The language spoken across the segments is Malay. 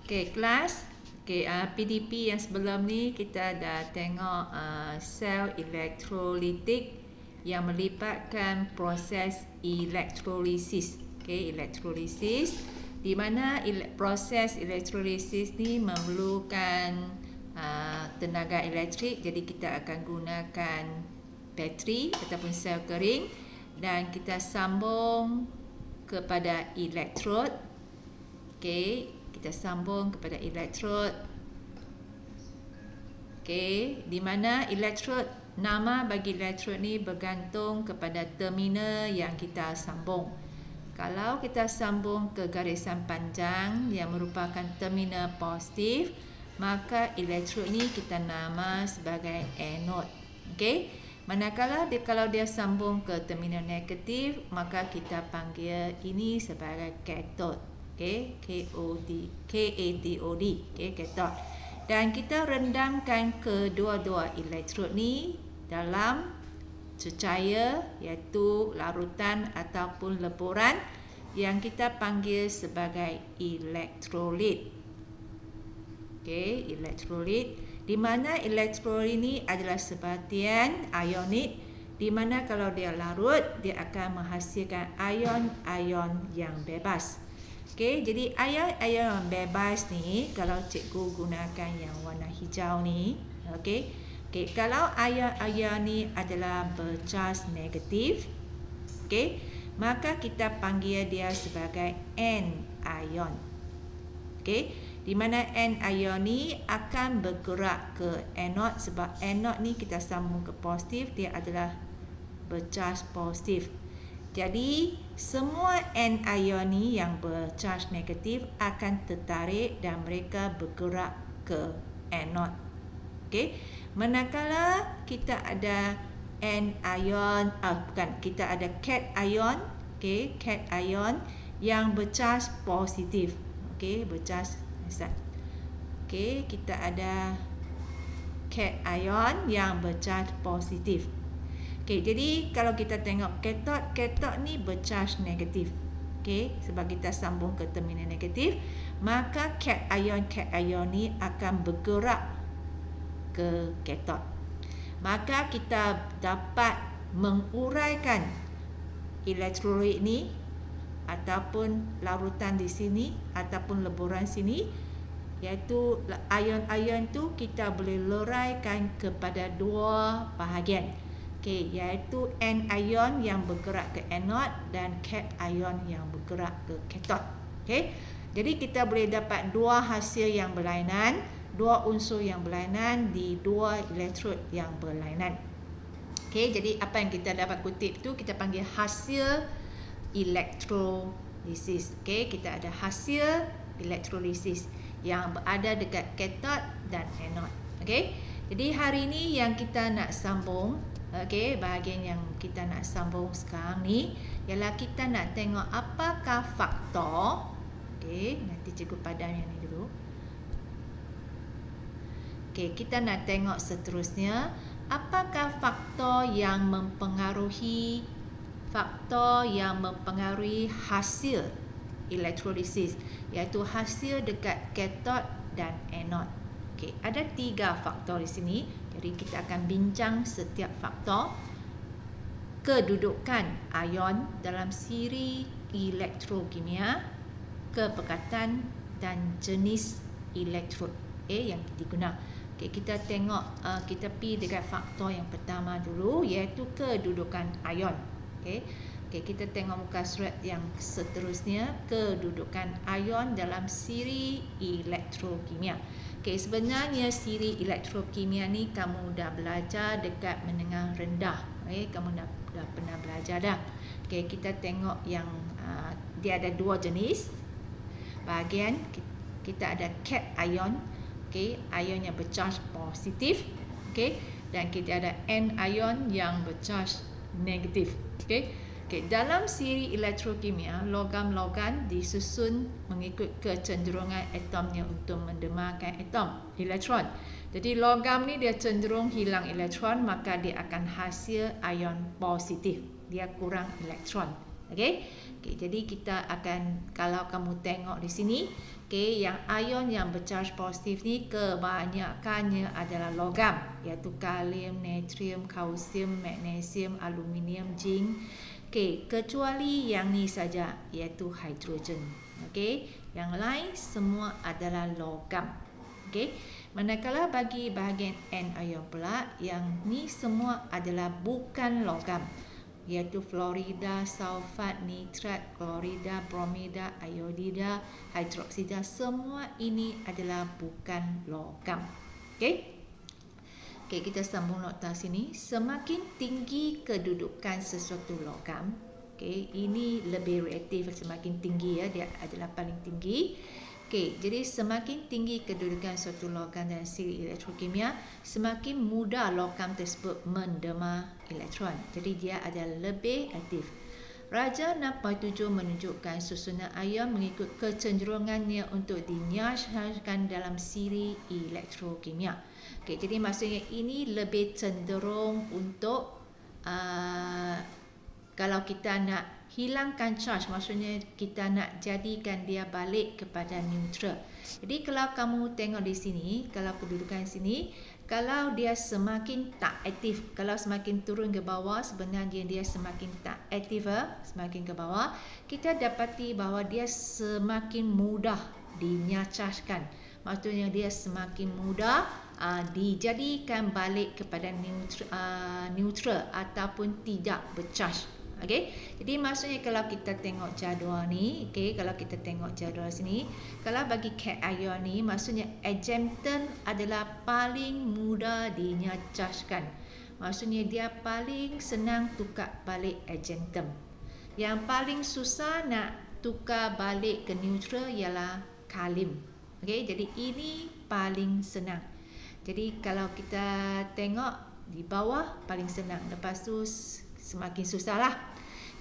Okay, kelas. Okay, PDP yang sebelum ni kita dah tengok sel elektrolitik yang melibatkan proses elektrolisis. Okay, elektrolisis di mana proses elektrolisis ni memerlukan tenaga elektrik. Jadi kita akan gunakan bateri ataupun sel kering dan kita sambung kepada elektrod. Okay, kita sambung kepada elektrod. Okay, di mana elektrod, nama bagi elektrod ni bergantung kepada terminal yang kita sambung. Kalau kita sambung ke garisan panjang yang merupakan terminal positif, maka elektrod ni kita nama sebagai anode. Okay, manakala kalau dia sambung ke terminal negatif, maka kita panggil ini sebagai kathod. Okay, KATOD, okay, kathod. Dan kita rendamkan kedua-dua elektrod ni dalam cecair, iaitu larutan ataupun leburan yang kita panggil sebagai elektrolit. Okay, elektrolit, di mana elektrolit ini adalah sebatian ionik, di mana kalau dia larut, dia akan menghasilkan ion-ion yang bebas. Okay, jadi ion-ion yang bebas ni, kalau cikgu gunakan yang warna hijau ni, okay, kalau ion-ion ni adalah bercas negatif, okay, maka kita panggil dia sebagai anion. Okay, di mana anion ni akan bergerak ke anode, sebab anode ni kita sambung ke positif, dia adalah bercas positif. Jadi semua anion ni yang bercas negatif akan tertarik dan mereka bergerak ke anode. Okey, manakala kita ada anion, kita ada cation, okey, cation yang bercas positif. Okey, bercas zat. Okey, kita ada cation yang bercas positif. Okay, jadi kalau kita tengok kathod ni bercas negatif. Okay, sebab kita sambung ke terminal negatif, maka cation ni akan bergerak ke kathod. Maka kita dapat menguraikan elektrolit ni ataupun larutan di sini ataupun leburan sini, iaitu ion-ion tu kita boleh luraikan kepada dua bahagian. Okay, iaitu anion yang bergerak ke anode dan cation yang bergerak ke kathod. Okay, jadi kita boleh dapat dua hasil yang berlainan, dua unsur yang berlainan di dua elektrod yang berlainan. Okay, jadi apa yang kita dapat kutip tu kita panggil hasil elektrolisis. Okay, kita ada hasil elektrolisis yang berada dekat kathod dan anode. Okay, jadi hari ini yang kita nak sambung, okey, bahagian yang kita nak sambung sekarang ni ialah kita nak tengok apakah faktor. Okey, nanti cikgu padam yang ni dulu. Okey, kita nak tengok seterusnya apakah faktor yang mempengaruhi hasil elektrolisis, iaitu hasil dekat kathod dan anode. Okey, ada 3 faktor di sini. Jadi kita akan bincang setiap faktor. Kedudukan ion dalam siri elektrokimia, kepekatan dan jenis elektrod yang digunakan. Okay, kita tengok, kita pergi dekat faktor yang pertama dulu, iaitu kedudukan ion. Okay, kita tengok muka surat yang seterusnya, kedudukan ion dalam siri elektrokimia. Okay, sebenarnya siri elektrokimia ni kamu dah belajar dekat menengah rendah. Okay, kamu dah pernah belajar dah. Okay, kita tengok yang dia ada 2 jenis. Bahagian kita ada cation, okay, ion yang bercas positif, okay, dan kita ada anion yang bercas negatif. Okay, dalam siri elektrokimia, logam-logam disusun mengikut kecenderungan atomnya untuk mendemarkan elektron. Jadi logam ni dia cenderung hilang elektron, maka dia akan hasil ion positif. Dia kurang elektron. Okey. Jadi kita akan, kalau kamu tengok di sini, yang ion yang bercharge positif ni kebanyakannya adalah logam, iaitu kalium, natrium, kalsium, magnesium, aluminium, zinc. Kecuali yang ni saja, iaitu hidrogen. Yang lain semua adalah logam. Manakala bagi bahagian anion pula, yang ni semua adalah bukan logam, iaitu fluorida, sulfat, nitrat, klorida, bromida, iodida, hidroksida, semua ini adalah bukan logam. Kita sambung nota sini. Semakin tinggi kedudukan sesuatu logam, ini lebih reaktif, semakin tinggi ya, dia adalah paling tinggi. Jadi semakin tinggi kedudukan suatu logam dalam siri elektrokimia, semakin mudah logam tersebut mendema elektron. Jadi dia adalah lebih aktif. Raja 6.7 menunjukkan susunan ion mengikut kecenderungannya untuk dinyatakan dalam siri elektrokimia. Jadi maksudnya ini lebih cenderung untuk kalau kita nak hilangkan charge, maksudnya kita nak jadikan dia balik kepada neutral. Jadi kalau kamu tengok di sini, kalau kedudukan sini, kalau dia semakin tak aktif, kalau semakin turun ke bawah, sebenarnya dia semakin tak aktif, semakin ke bawah, kita dapati bahawa dia semakin mudah dinyacaskan. Maksudnya dia semakin mudah dijadikan balik kepada neutral ataupun tidak bercharge. Jadi maksudnya kalau kita tengok jadual ni, kalau kita tengok jadual sini, kalau bagi cation ni, maksudnya exempton adalah paling mudah dinyacaskan. Maksudnya dia paling senang tukar balik exempton. Yang paling susah nak tukar balik ke neutral ialah kalium. Jadi ini paling senang. Jadi kalau kita tengok di bawah paling senang, lepas tu semakin susah lah.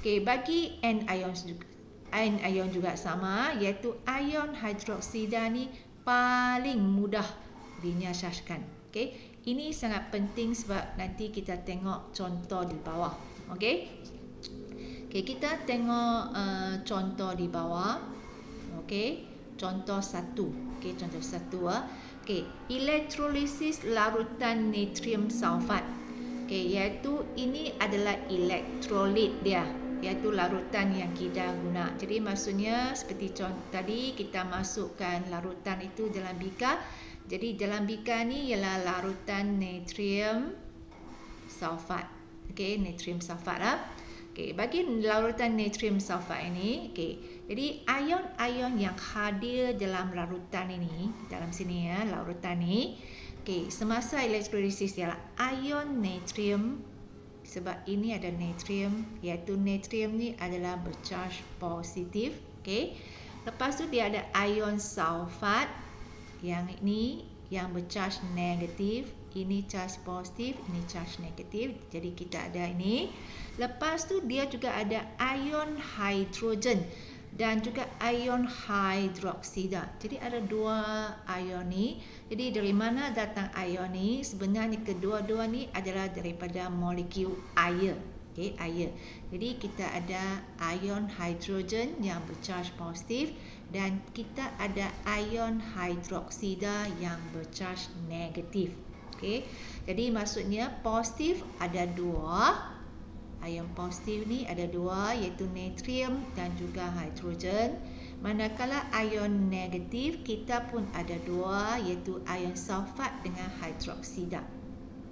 Bagi anion juga sama, iaitu ion hidroksida ni paling mudah dinyacaskan. Ini sangat penting sebab nanti kita tengok contoh di bawah. Kita tengok contoh di bawah. Contoh 1. Contoh 1. Elektrolisis larutan natrium sulfat. Iaitu ini adalah elektrolit dia, iaitu larutan yang kita guna. Jadi maksudnya seperti contoh tadi, kita masukkan larutan itu dalam bikar. Jadi dalam bikar ni ialah larutan natrium sulfat. Natrium sulfat lah. Bagi larutan natrium sulfat ini, jadi ion-ion yang hadir dalam larutan ini, dalam sini ya, larutan ni, semasa elektrolisis ialah ion natrium, sebab ini ada natrium, iaitu natrium ni adalah bercharge positif. Lepas tu dia ada ion sulfat, yang ini yang bercharge negatif, ini charge positif, ini charge negatif. Jadi kita ada ini. Lepas tu dia juga ada ion hidrogen dan juga ion hidroksida. Jadi ada dua ion ni. Jadi dari mana datang ion ni? Sebenarnya kedua-dua ni adalah daripada molekul air. Air. Jadi kita ada ion hidrogen yang bercharge positif dan kita ada ion hidroksida yang bercharge negatif. Jadi maksudnya positif ada dua. Ion positif ni ada dua, iaitu natrium dan juga hidrogen. Manakala ion negatif kita pun ada dua, iaitu ion sulfat dengan hidroksida.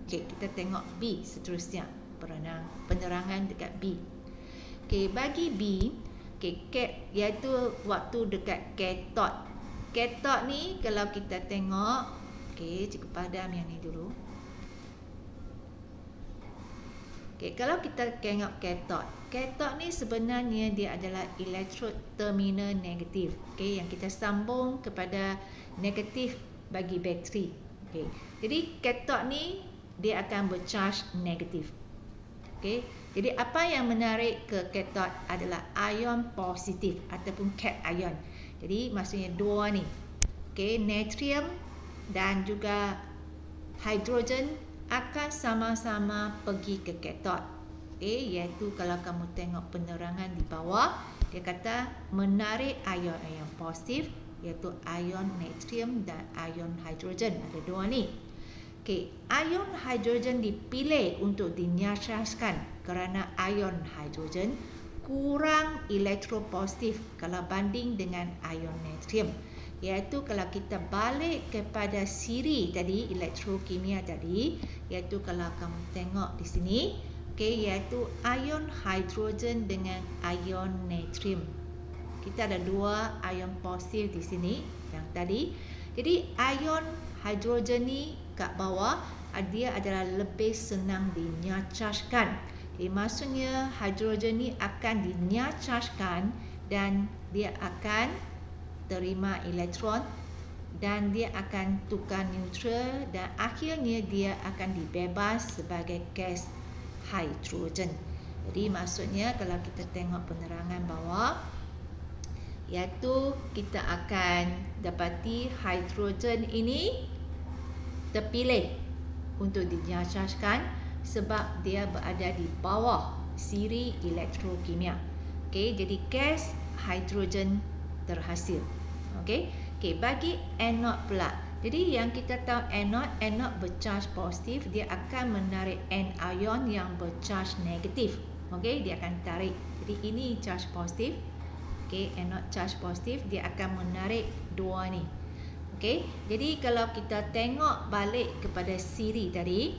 Kita tengok B seterusnya, penerangan dekat B. Bagi B, iaitu waktu dekat kathod. Kathod ni kalau kita tengok, cikgu padam yang ni dulu. Kalau kita tengok kathod ni sebenarnya dia adalah elektrod terminal negatif. Yang kita sambung kepada negatif bagi bateri. Jadi kathod ni dia akan bercharge negatif. Jadi apa yang menarik ke kathod adalah ion positif ataupun cation. Jadi maksudnya dua ni. Natrium dan juga hidrogen akan sama-sama pergi ke kathod. Okey, iaitu kalau kamu tengok penerangan di bawah, dia kata menarik ion-ion positif, iaitu ion natrium dan ion hidrogen. Ada dua ni. Okey, ion hidrogen dipilih untuk dinyacaskan kerana ion hidrogen kurang elektropositif kalau banding dengan ion natrium. Iaitu kalau kita balik kepada siri tadi, elektrokimia tadi, iaitu kalau kamu tengok di sini, okey, iaitu ion hidrogen dengan ion natrium. Kita ada dua ion positif di sini yang tadi. Jadi ion hidrogen ni kat bawah dia adalah lebih senang dinyacaskan. Jadi maksudnya hidrogen ni akan dinyacaskan dan dia akan terima elektron dan dia akan tukar neutral dan akhirnya dia akan dibebas sebagai gas hidrogen. Jadi maksudnya kalau kita tengok penerangan bawah, iaitu kita akan dapati hidrogen ini terpilih untuk dinyacaskan sebab dia berada di bawah siri elektrokimia. Okey, jadi gas hidrogen terhasil. Okey. Okey, bagi anode pula. Jadi yang kita tahu anode bercharge positif, dia akan menarik anion yang bercharge negatif. Okey, dia akan tarik. Jadi ini charge positif. Okey, anode charge positif, dia akan menarik dua ni. Okey, jadi kalau kita tengok balik kepada siri tadi,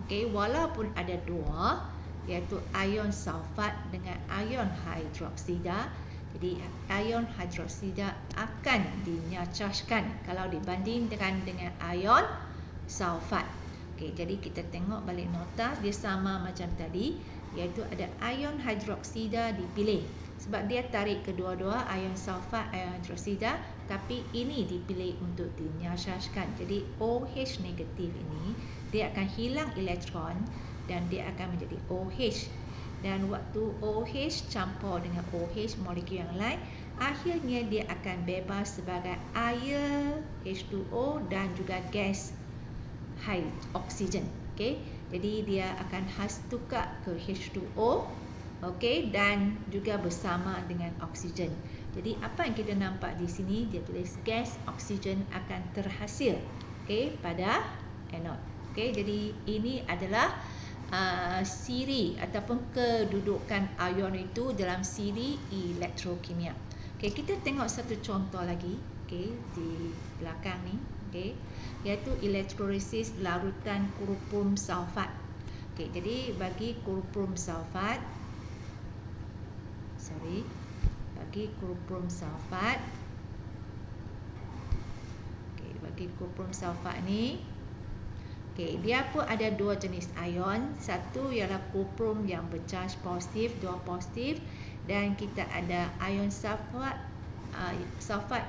okey, walaupun ada dua, iaitu ion sulfat dengan ion hidroksida, jadi ion hidroksida akan dinyacaskan kalau dibandingkan dengan ion sulfat. Okey, jadi kita tengok balik nota, dia sama macam tadi, iaitu ada ion hidroksida dipilih sebab dia tarik kedua-dua ion sulfat, ion hidroksida, tapi ini dipilih untuk dinyacaskan. Jadi OH negatif ini dia akan hilang elektron dan dia akan menjadi OH. Dan waktu OH campur dengan OH molekul yang lain, akhirnya dia akan bebas sebagai air H2O dan juga gas oksigen. Okey, jadi dia akan tukar ke H2O, okey, dan juga bersama dengan oksigen. Jadi apa yang kita nampak di sini, dia tulis gas oksigen akan terhasil, okey, pada anode. Okey, jadi ini adalah siri ataupun kedudukan ion itu dalam siri elektrokimia. Okey, kita tengok satu contoh lagi, okey, di belakang ni, okey, iaitu elektrolisis larutan kurupum sulfat. Okey, jadi bagi kurupum sulfat, bagi kurupum sulfat, okey, bagi kurupum sulfat ni, okey, dia pun ada dua jenis ion. Satu ialah kuprum yang bercharge positif, dua positif, dan kita ada ion sulfat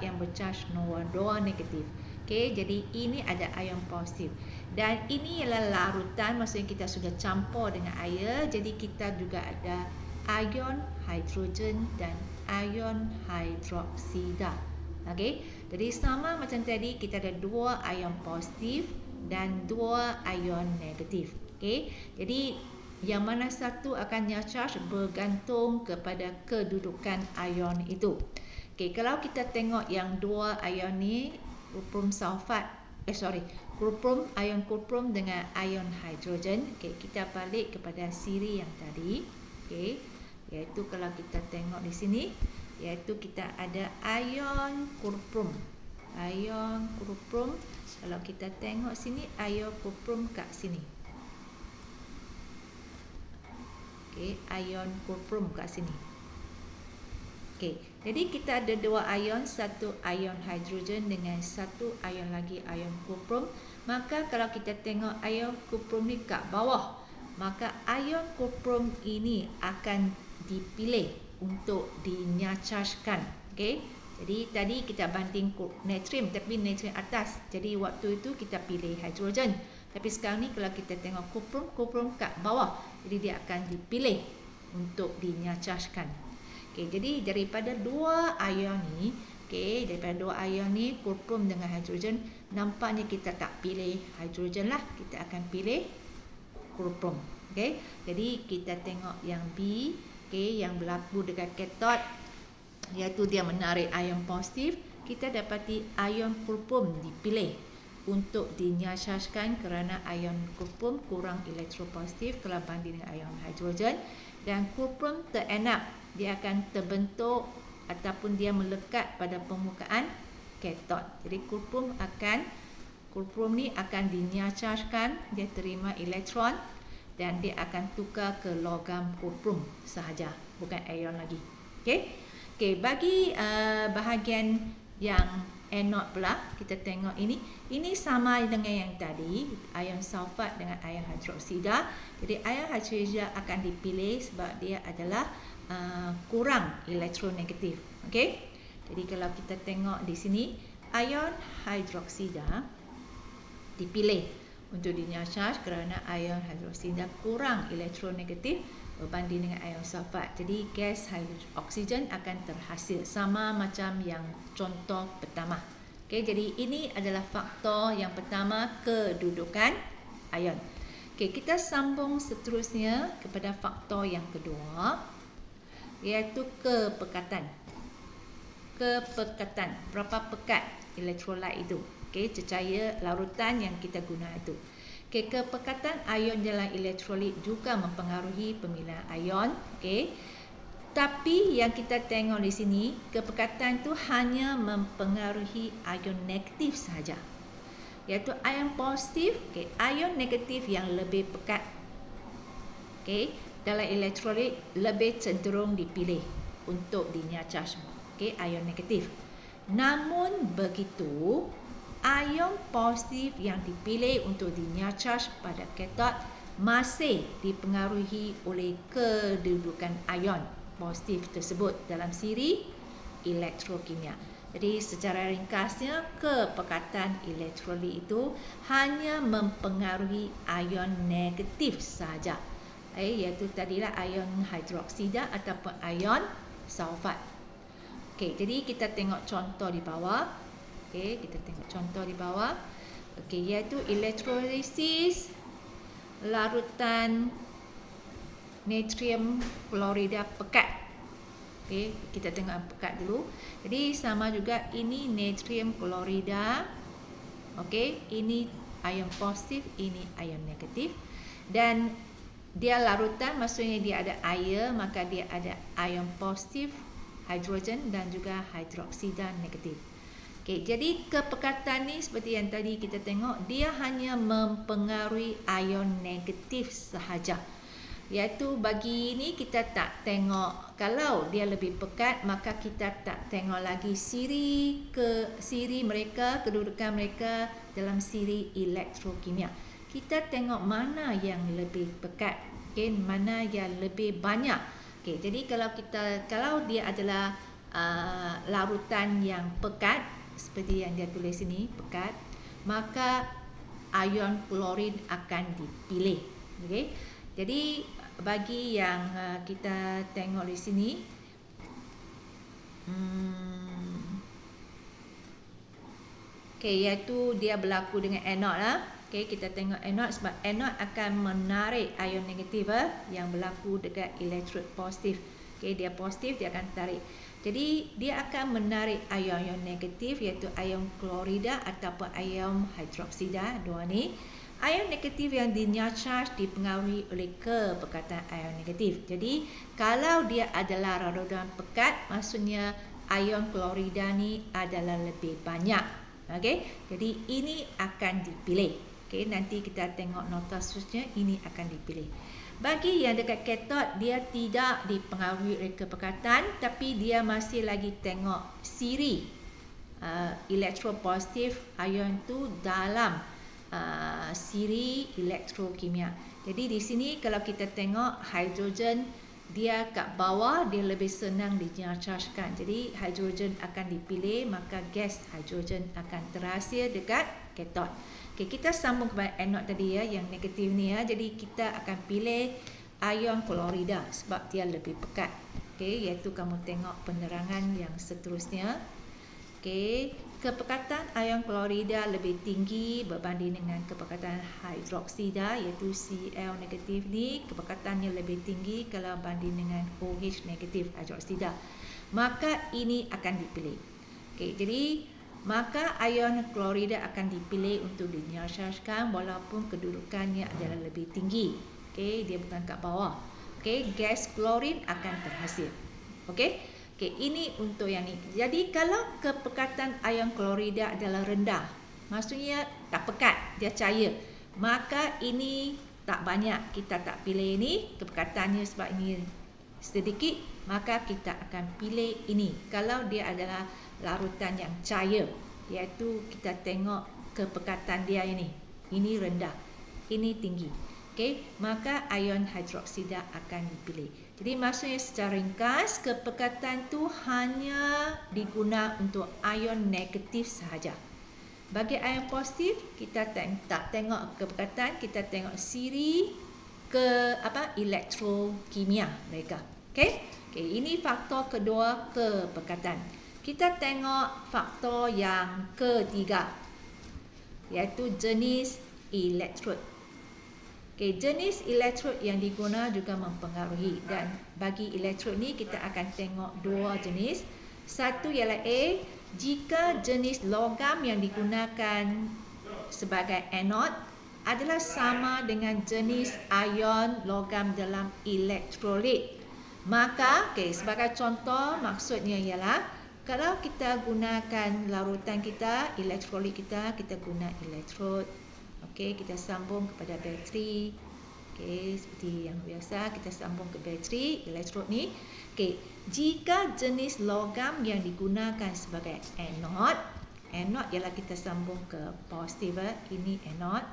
yang bercharge dua negatif. Okey, jadi ini ada ion positif. Dan ini ialah larutan, maksudnya kita sudah campur dengan air. Jadi kita juga ada ion hidrogen dan ion hidroksida. Okey, jadi sama macam tadi, kita ada dua ion positif dan dua ion negatif. Okey, jadi yang mana satu akan nyacas bergantung kepada kedudukan ion itu. Okey, kalau kita tengok yang dua ion ni, kuprum sulfat, ion kuprum dengan ion hidrogen. Okey, kita balik kepada siri yang tadi. Okey, iaitu kalau kita tengok di sini, iaitu kita ada ion kuprum. Ion kuprum, kalau kita tengok sini, ion kuprum kat sini. Okey, ion kuprum kat sini. Okey, jadi kita ada dua ion, satu ion hidrogen dengan satu ion lagi ion kuprum. Maka kalau kita tengok ion kuprum ni kat bawah, maka ion kuprum ini akan dipilih untuk dinyacaskan. Okey, jadi tadi kita banding natrium, tapi natrium atas. Jadi waktu itu kita pilih hidrogen. Tapi sekarang ni kalau kita tengok kuprum kat bawah, jadi dia akan dipilih untuk dinyacaskan. Okey, jadi daripada dua ion ni, okey, daripada dua ion ni, kuprum dengan hidrogen, nampaknya kita tak pilih hidrogen lah, kita akan pilih kuprum. Okey, jadi kita tengok yang B, okey, yang berlaku dekat katod, iaitu dia menarik ion positif. Kita dapati ion kurpum dipilih untuk dinyacaskan kerana ion kurpum kurang elektropositif kalau banding dengan ion hidrogen, dan kurpum terenap dia akan terbentuk ataupun dia melekat pada permukaan katod. Jadi kurpum ni akan dinyacaskan, dia terima elektron dan dia akan tukar ke logam kurpum sahaja, bukan ion lagi. Okey, bagi bahagian yang anode pula, kita tengok ini sama dengan yang tadi, ion sulfat dengan ion hidroksida. Jadi ion hidroksida akan dipilih sebab dia adalah kurang elektronegatif. Okey, jadi kalau kita tengok di sini, ion hidroksida dipilih untuk dinyacas kerana ion hidroksida kurang elektronegatif berbanding dengan ion sulfat. Jadi gas oksigen akan terhasil sama macam yang contoh pertama. Okey, jadi ini adalah faktor yang pertama, kedudukan ion. Okey, kita sambung seterusnya kepada faktor yang kedua, iaitu kepekatan. Kepekatan, berapa pekat elektrolit itu. Okey, cecair larutan yang kita guna itu. Okey, kepekatan ion dalam elektrolit juga mempengaruhi pemilihan ion. Okey, tapi yang kita tengok di sini, kepekatan itu hanya mempengaruhi ion negatif sahaja, iaitu ion positif. Okey, ion negatif yang lebih pekat, okey, dalam elektrolit lebih cenderung dipilih untuk dinyacas. Okey, ion negatif. Namun begitu, ion positif yang dipilih untuk dinyacas pada katod masih dipengaruhi oleh kedudukan ion positif tersebut dalam siri elektrokimia. Jadi secara ringkasnya, kepekatan elektrolit itu hanya mempengaruhi ion negatif sahaja, iaitu tadilah ion hidroksida ataupun ion sulfat. Okey, jadi kita tengok contoh di bawah. Okey, kita tengok contoh di bawah. Okey, iaitu elektrolisis larutan natrium klorida pekat. Okey, kita tengok pekat dulu. Jadi sama juga, ini natrium klorida. Okey, ini ion positif, ini ion negatif. Dan dia larutan, maksudnya dia ada air, maka dia ada ion positif, hidrogen dan juga hidroksida negatif. Okey, jadi kepekatan ni seperti yang tadi kita tengok, dia hanya mempengaruhi ion negatif sahaja. Iaitu bagi ini kita tak tengok, kalau dia lebih pekat maka kita tak tengok lagi siri mereka, kedudukan mereka dalam siri elektrokimia. Kita tengok mana yang lebih pekat, okay, mana yang lebih banyak. Okay, jadi kalau dia adalah larutan yang pekat, seperti yang dia tulis sini, pekat, maka ion klorin akan dipilih. Okay. Jadi bagi yang kita tengok di sini, okay, iaitu dia berlaku dengan anode lah. Okay, kita tengok anode sebab anode akan menarik ion negatif yang berlaku dekat elektrod positif. Okay, dia positif, dia akan tarik. Jadi dia akan menarik ion-ion negatif, iaitu ion klorida ataupun ion hidroksida, dua ni. Ion negatif yang dinyacas dipengaruhi oleh kepekatan ion negatif. Jadi kalau dia adalah larutan pekat, maksudnya ion klorida ni adalah lebih banyak. Okey, jadi ini akan dipilih. Okey, nanti kita tengok nota seterusnya, ini akan dipilih. Bagi yang dekat katod, dia tidak dipengaruhi oleh kepekatan, tapi dia masih lagi tengok siri elektropositif ion tu dalam siri elektrokimia. Jadi di sini kalau kita tengok hidrogen, dia kat bawah, dia lebih senang dinyacaskan. Jadi hidrogen akan dipilih, maka gas hidrogen akan terhasil dekat katod. Okay, kita sambung kepada anode tadi yang negatif ni Jadi kita akan pilih ion klorida sebab dia lebih pekat. Okay, iaitu kamu tengok penerangan yang seterusnya. Okey, kepekatan ion klorida lebih tinggi berbanding dengan kepekatan hidroksida iaitu Cl negatif ni kepekatannya lebih tinggi kalau banding dengan OH negatif hidroksida. Maka ini akan dipilih. Okey, jadi maka ion klorida akan dipilih untuk dinyacaskan walaupun kedudukannya adalah lebih tinggi. Okey, dia bukan kat bawah. Okey, gas klorin akan terhasil. Okey. Okey, ini untuk yang ni. Jadi kalau kepekatan ion klorida adalah rendah, maksudnya tak pekat, dia cair, maka ini tak banyak, kita tak pilih ini, kepekatannya sebab ini sedikit, maka kita akan pilih ini. Kalau dia adalah larutan yang cair, iaitu kita tengok kepekatan dia ini rendah, ini tinggi. Okey, maka ion hidroksida akan dipilih. Jadi maksudnya secara ringkas, kepekatan tu hanya digunakan untuk ion negatif sahaja. Bagi ion positif, kita tak tengok kepekatan, kita tengok siri ke elektrokimia mereka. Okey? Okey, ini faktor kedua, kepekatan. Kita tengok faktor yang ketiga, iaitu jenis elektrod. Okay, jenis elektrod yang digunakan juga mempengaruhi, dan bagi elektrod ni kita akan tengok dua jenis. Satu ialah A, jika jenis logam yang digunakan sebagai anod adalah sama dengan jenis ion logam dalam elektrolit, maka sebagai contoh maksudnya ialah kalau kita gunakan larutan kita, elektrolit kita guna elektrod. Okey, kita sambung kepada bateri. Okey, seperti yang biasa kita sambung ke bateri elektrod ni. Okey, jika jenis logam yang digunakan sebagai anod ialah kita sambung ke positif, ini anod,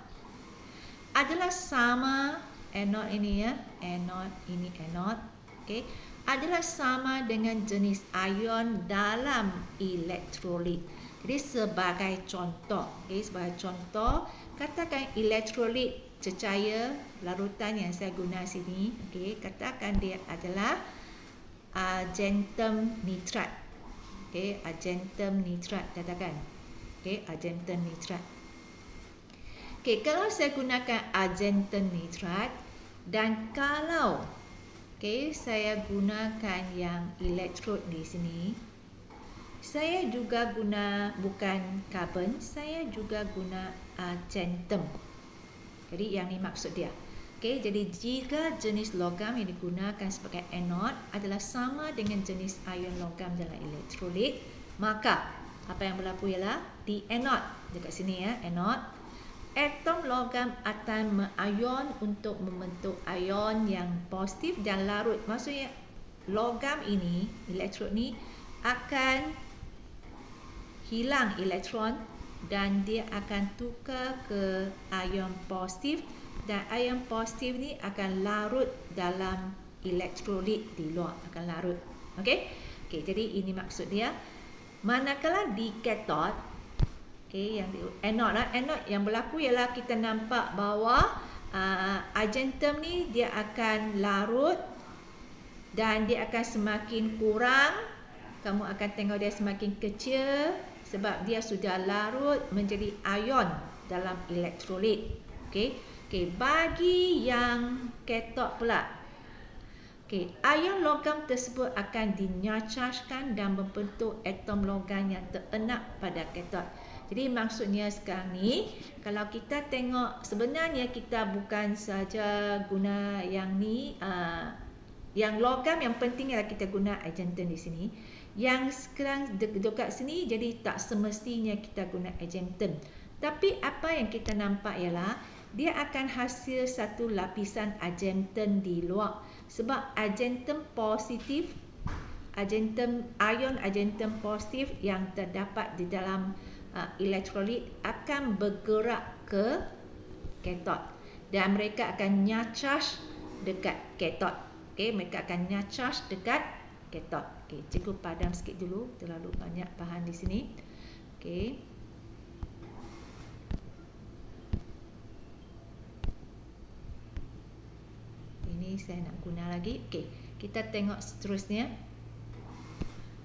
adalah sama anod ini anod ini anod. Okey, adalah sama dengan jenis ion dalam elektrolit. Jadi sebagai contoh, sebagai contoh, katakan elektrolit cecair larutan yang saya guna sini, katakan dia adalah argentum nitrat. Argentum nitrat katakan. Argentum nitrat. Kalau saya gunakan argentum nitrat dan kalau saya gunakan yang elektrod di sini, saya juga guna bukan karbon, saya juga guna argentum. Jadi yang ni maksud dia. Jadi jika jenis logam yang digunakan sebagai anod adalah sama dengan jenis ion logam dalam elektrolit, maka apa yang berlaku ialah di anod, dekat sini anod, atom logam akan mengion untuk membentuk ion yang positif dan larut. Maksudnya logam ini, elektrod ni akan hilang elektron dan dia akan tukar ke ion positif, dan ion positif ni akan larut dalam elektrolit di luar, akan larut. Okey, jadi ini maksud dia. Manakala di katod, yang di anod yang berlaku ialah kita nampak bahawa argentum ni dia akan larut dan dia akan semakin kurang. Kamu akan tengok dia semakin kecil sebab dia sudah larut menjadi ion dalam elektrolit. Bagi yang katod pula, ion logam tersebut akan dinyacaskan dan membentuk atom logam yang terenak pada katod. Jadi maksudnya sekarang ni, kalau kita tengok, sebenarnya kita bukan saja guna yang ni, yang logam yang penting ialah kita guna argentum di sini. Yang sekarang dekat sini, jadi tak semestinya kita guna argentum. Tapi apa yang kita nampak ialah dia akan hasil satu lapisan argentum di luar. Sebab argentum positif, ion argentum positif yang terdapat di dalam elektrolit akan bergerak ke katod dan mereka akan nyacas dekat katod. Mereka akan nyacas dekat katod. Cikgu padam sikit dulu, terlalu banyak bahan di sini. Ini saya nak guna lagi. Kita tengok seterusnya.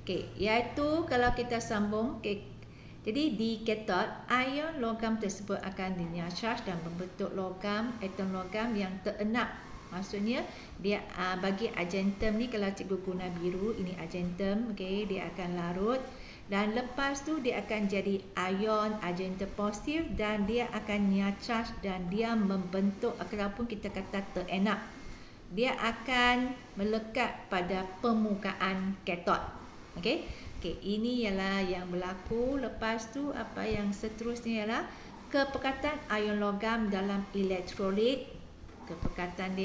Okey, iaitu kalau kita sambung, jadi di katot, ion logam tersebut akan dinyacas dan membentuk atom logam yang terenak. Maksudnya dia bagi argentum ni, kalau cikgu guna biru, ini argentum, okey, dia akan larut dan lepas tu dia akan jadi ion argentum positif dan dia akan nyacas dan dia membentuk, ataupun kita kata terenak, dia akan melekat pada permukaan katot. Okey, ini ialah yang berlaku. Lepas tu apa yang seterusnya ialah kepekatan ion logam dalam elektrolit. Kepekatan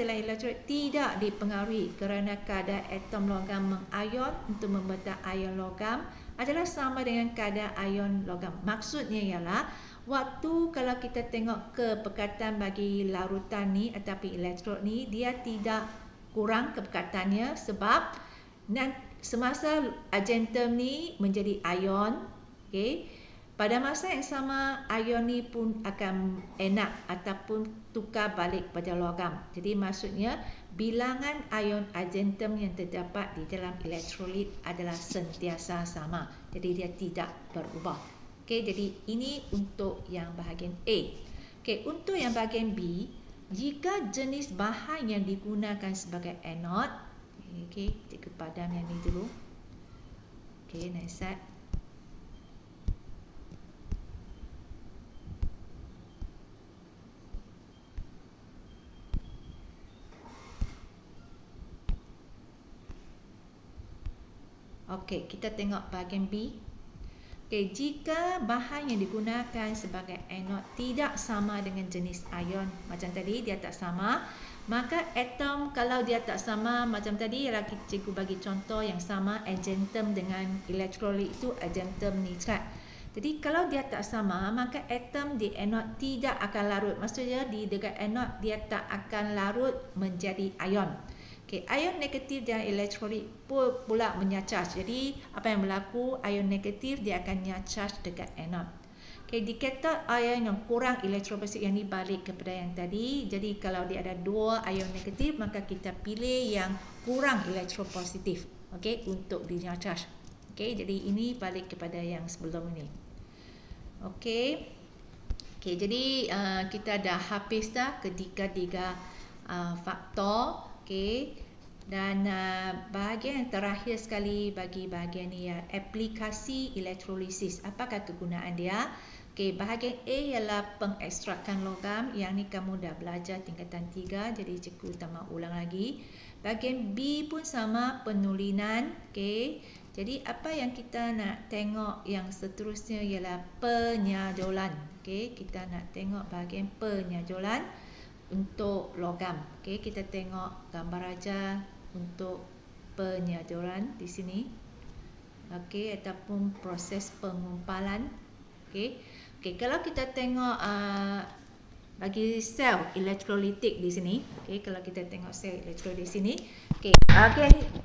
dalam elektrolit tidak dipengaruhi kerana kadar atom logam mengion untuk membentuk ion logam adalah sama dengan kadar ion logam. Maksudnya ialah waktu kalau kita tengok kepekatan bagi larutan ni ataupun elektrod ni, dia tidak kurang kepekatannya sebab semasa argentum ni menjadi ion, pada masa yang sama ion ni pun akan enak ataupun tukar balik pada logam. Jadi maksudnya bilangan ion argentum yang terdapat di dalam elektrolit adalah sentiasa sama. Jadi dia tidak berubah. Jadi ini untuk yang bahagian A. Untuk yang bahagian B, jika jenis bahan yang digunakan sebagai anode, cikgu padam yang ni dulu. Next set. Kita tengok bahagian B. Jika bahan yang digunakan sebagai anode tidak sama dengan jenis ion, macam tadi dia tak sama, maka atom kalau dia tak sama macam tadi, ialah cikgu bagi contoh yang sama, argentum dengan elektrolit itu argentum nitrat. Jadi kalau dia tak sama, maka atom di anode tidak akan larut. Maksudnya di dekat anode dia tak akan larut menjadi ion. Ion negatif dan elektrolit pula menyacas. Jadi apa yang berlaku, ion negatif dia akan nyacas dekat anode. Di katot ion yang kurang elektropositif, yang ni balik kepada yang tadi. Jadi kalau dia ada dua ion negatif, maka kita pilih yang kurang elektropositif, untuk dinyacas. Jadi ini balik kepada yang sebelum ini. Jadi kita dah habis dah ketiga-tiga faktor. Dan bahagian yang terakhir sekali bagi bahagian ni, aplikasi elektrolisis. Apakah kegunaan dia? Bahagian A ialah pengekstrakan logam. Yang ni kamu dah belajar tingkatan 3, jadi cikgu tak mahu ulang lagi. Bahagian B pun sama, penulinan. Jadi apa yang kita nak tengok yang seterusnya ialah penyajolan. Kita nak tengok bahagian penyajolan untuk logam. Kita tengok gambar aja untuk penyajolan di sini. Ataupun proses pengumpalan. Kalau kita tengok bagi sel elektrolitik di sini, kalau kita tengok sel elektrolitik di sini,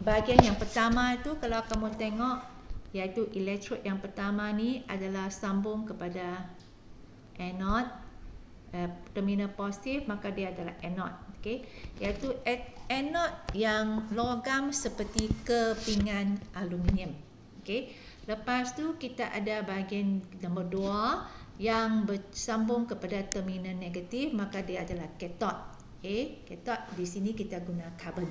bahagian yang pertama itu kalau kamu tengok, iaitu elektrod yang pertama ni adalah sambung kepada anode, terminal positif, maka dia adalah anode. Iaitu anode yang logam seperti kepingan aluminium. Lepas tu kita ada bahagian nombor 2 yang bersambung kepada terminal negatif, maka dia adalah katot. Katot di sini kita guna karbon.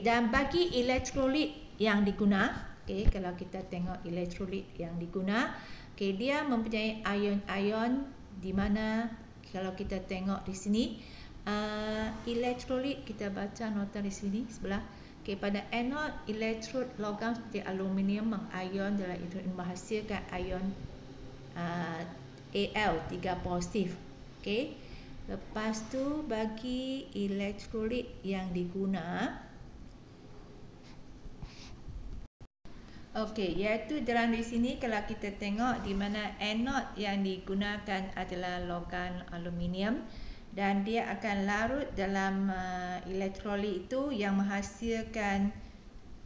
Dan bagi elektrolit yang diguna, kalau kita tengok elektrolit yang diguna, dia mempunyai ion-ion di mana kalau kita tengok di sini elektrolit, kita baca nota di sini sebelah. Pada anode, elektrod logam seperti aluminium mengion dalam elektron menghasilkan ion Al3 positif. Lepas tu bagi elektrolit yang diguna, iaitu dalam di sini kalau kita tengok di mana anode yang digunakan adalah logam aluminium dan dia akan larut dalam elektrolit itu yang menghasilkan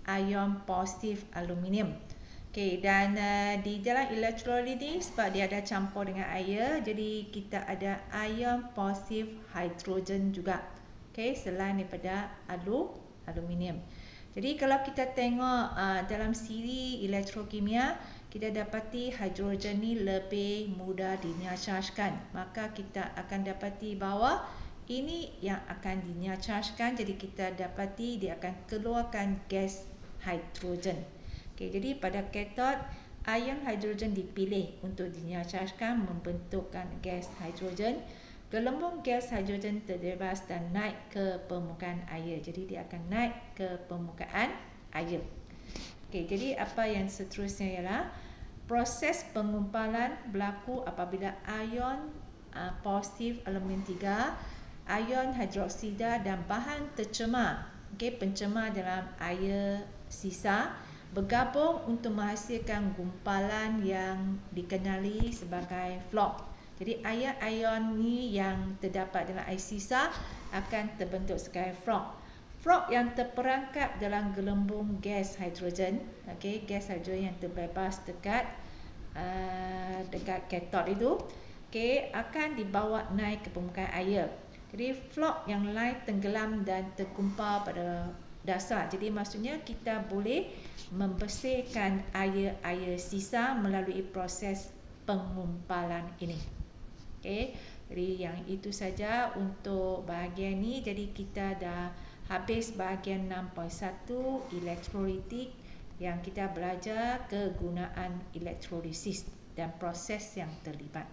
ion positif aluminium. Dan di dalam elektrolit ini sebab dia ada campur dengan air, jadi kita ada ion positif hidrogen juga. Selain daripada aluminium. Jadi kalau kita tengok dalam siri elektrokimia, kita dapati hidrogen ni lebih mudah dinyachargekan. Maka kita akan dapati bahawa ini yang akan dinyachargekan, jadi kita dapati dia akan keluarkan gas hidrogen. Okay, jadi pada kathod, ion hidrogen dipilih untuk dinyachargekan membentukkan gas hidrogen. Gelembung gas hidrogen terbebas dan naik ke permukaan air. Jadi dia akan naik ke permukaan air. Okey, jadi apa yang seterusnya ialah proses pengumpalan berlaku apabila ion positif elemen 3, ion hidroksida dan bahan tercemar, pencemar dalam air sisa bergabung untuk menghasilkan gumpalan yang dikenali sebagai floc. Jadi ion ni yang terdapat dalam air sisa akan terbentuk sebagai floc. Floc yang terperangkap dalam gelembung gas hidrogen, gas hidrogen yang terbebas dekat kathod itu, akan dibawa naik ke permukaan air. Jadi floc yang lain tenggelam dan terkumpul pada dasar. Jadi maksudnya kita boleh membersihkan air sisa melalui proses pengumpalan ini. Jadi yang itu saja untuk bahagian ni. Jadi kita dah habis bahagian 6.1 elektrolitik yang kita belajar kegunaan elektrolisis dan proses yang terlibat.